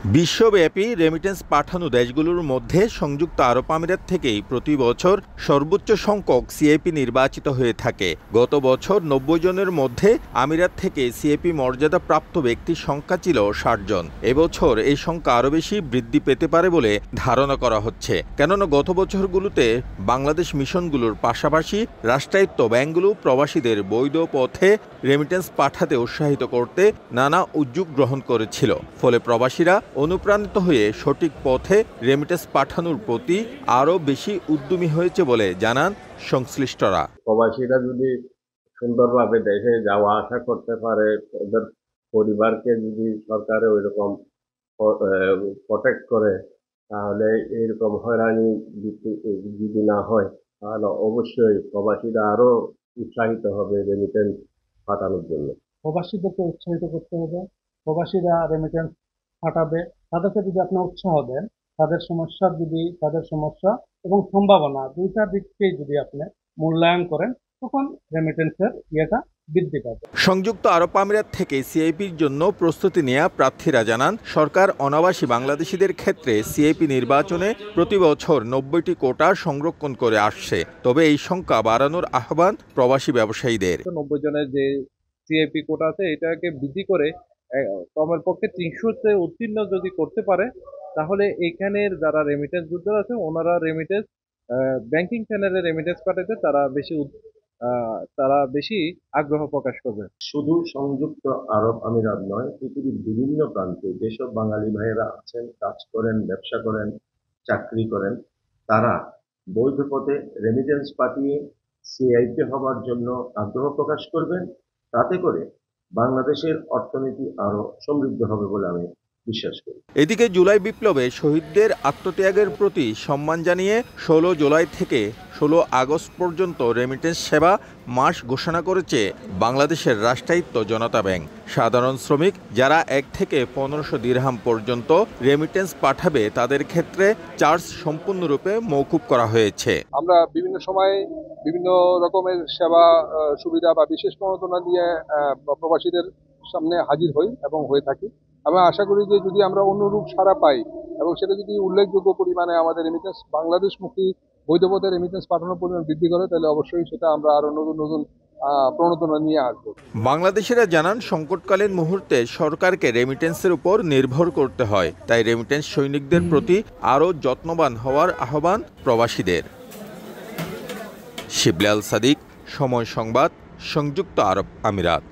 বিশ্বব্যাপী রেমিটেন্স পাঠানো দেশগুলোর মধ্যে সংযুক্ত আরব আমিরাত থেকেই প্রতি বছর সর্বোচ্চ সংখ্যক সিএপি নির্বাচিত হয়ে থাকে। গত বছর ৯০ জনের মধ্যে আমিরাত থেকে সিএপি মর্যাদা প্রাপ্ত ব্যক্তির সংখ্যা ছিল ৬০ জন। এবছর এই সংখ্যা আরও বেশি বৃদ্ধি পেতে পারে বলে ধারণা করা হচ্ছে, কেননা গত বছরগুলোতে বাংলাদেশ মিশনগুলোর পাশাপাশি রাষ্ট্রায়ত্ত ব্যাংকগুলো প্রবাসীদের বৈধ পথে রেমিটেন্স পাঠাতে উৎসাহিত করতে নানা উদ্যোগ গ্রহণ করেছিল। ফলে প্রবাসীরা অনুপ্রাণিত হয়ে সঠিক পথে রেমিটেন্স পাঠানোর প্রতি আরও বেশি উদ্যমী হয়েছে বলে জানান সংশ্লিষ্টরা। প্রবাসীরা যদি সুন্দরভাবে দেশে যাওয়া আসা করতে পারে, ওদের পরিবারকে যদি সরকারে ওইরকম প্রটেক্ট করে, তাহলে এইরকম হয়রানি যদি না হয়, তাহলে অবশ্যই প্রবাসীরা আরো উৎসাহিত হবে রেমিটেন্স পাঠানোর জন্য। প্রবাসীদেরকে উৎসাহিত করতে হবে, প্রবাসীরা রেমিটেন্স পাঠাবে, তাদেরকে যদি আপনি উৎসাহ দেন, তাদের সমস্যা এবং সম্ভাবনা দুইটা দিককেই যদি আপনি মূল্যায়ন করেন, তখন রেমিটেন্সের ইয়েটা বৃদ্ধি পাবে। সংযুক্ত আরব আমিরাত থেকে সিআইপির জন্য প্রস্তুতি নেওয়া প্রার্থীরা জানান, সরকার অনাবাসী বাংলাদেশিদের ক্ষেত্রে সিআইপি নির্বাচনে প্রতি বছর ৯০টি কোটা সংরক্ষণ করে আসছে। তবে এই সংখ্যা বাড়ানোর আহ্বান প্রবাসী ব্যবসায়ীদের। ৯০ জনের যে সিআইপি কোটা আছে, এটাকে বৃদ্ধি করে কমের পক্ষে ৩০০-তে উত্তীর্ণ যদি করতে পারে, তাহলে এখানের যারা রেমিটেন্স যোদ্ধা আছে, ওনারা রেমিটেন্স ব্যাংকিং চ্যানেলে রেমিটেন্স পাঠাতে তারা বেশি আগ্রহ প্রকাশ করবে। শুধু সংযুক্ত আরব আমিরাত নয়, পৃথিবীর বিভিন্ন প্রান্তে যেসব বাঙালি ভাইয়েরা আছেন, কাজ করেন, ব্যবসা করেন, চাকরি করেন, তারা বৈধ পথে রেমিটেন্স পাঠিয়ে সিআইপি হবার জন্য আগ্রহ প্রকাশ করবেন। তাতে করে বাংলাদেশের অর্থনীতি আরো সমৃদ্ধ হবে বলে আমি বিশ্বাস করি। এদিকে জুলাই বিপ্লবে শহীদদের আত্মত্যাগের প্রতি সম্মান জানিয়ে ১৬ জুলাই থেকে ১৬ আগস্ট পর্যন্ত রেমিটেন্স সেবা মাস ঘোষণা করেছে বাংলাদেশের রাষ্ট্রায়ত্ত জনতা ব্যাংক। সাধারণ শ্রমিক যারা ১ থেকে ১৫০০ দিরহাম পর্যন্ত রেমিটেন্স পাঠাবে, তাদের ক্ষেত্রে চার্জ সম্পূর্ণরূপে মওকুফ করা হয়েছে। আমরা বিভিন্ন সময়ে বিভিন্ন রকমের সেবা সুবিধা বা বিশেষ প্রণোদনা দিয়ে প্রবাসীদের সামনে হাজির হই এবং হয়ে থাকি। আমরা আশা করি যে যদি আমরা অনুরূপ সাড়া পাই এবং সেটা যদি উল্লেখযোগ্য পরিমাণে আমাদের রেমিটেন্স বাংলাদেশমুখী বৈধ পথে রেমিটেন্স পাঠানোর পরিমাণ বৃদ্ধি করে, তাহলে অবশ্যই সেটা আমরা আরো নতুন প্রণোদনা নিয়ে আসবো। বাংলাদেশিরা জানান, সংকটকালীন মুহূর্তে সরকারকে রেমিটেন্সের উপর নির্ভর করতে হয়, তাই রেমিটেন্স সৈনিকদের প্রতি আরও যত্নবান হওয়ার আহ্বান প্রবাসীদের। শিবলি আল সাদিক, সময় সংবাদ, সংযুক্ত আরব আমিরাত।